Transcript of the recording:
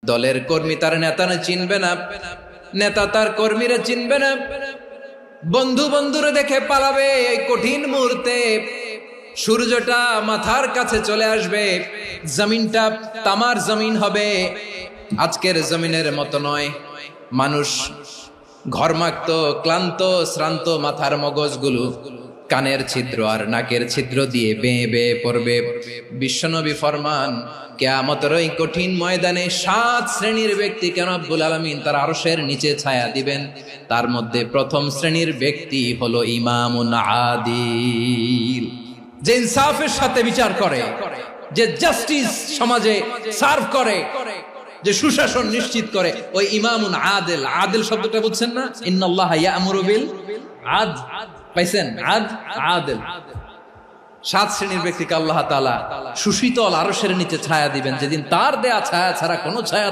দলের কর্মী তার নেতা চিনবে না, নেতা তার কর্মীরা চিনবে না, বন্ধু বন্ধুরে দেখে পালাবে। এই কঠিন মুহূর্তে সূর্যটা মাথার কাছে চলে আসবে, জমিনটা তামার জমিন হবে। আজকের জমিনের মতো নয়। মানুষ ঘর্মাক্ত, ক্লান্ত, শ্রান্ত মাথার মগজগুলো কানের ছিদ্র আর নাকের ছিদ্র দিয়ে বেয়ে বেয়ে পড়বে। বিশ্বনবী ফরমান, কিয়ামতের ওই কঠিন ময়দানে 7 শ্রেণীর ব্যক্তিকে রব্বুল আলামিন তার আরশের নিচে ছায়া দিবেন। তার মধ্যে প্রথম শ্রেণীর ব্যক্তি হলো ইমামুন আদিল, যে ইনসাফের সাথে বিচার করে, যে জাস্টিস সমাজে সার্ভ করে, যে সুশাসন নিশ্চিত করে, ওই ইমামুন আদিল। আদিল শব্দটা বুঝছেন না? ইন্নাল্লাহা ইয়া'মুরু বিল আদল, পাইছেন? আদিল। 7 শ্রেণীর ব্যক্তিকে আল্লাহ তাআলা সুশীতল আরশের নিচে ছায়া দিবেন, যেদিন তার দেয়া ছায়া ছাড়া কোনো ছায়া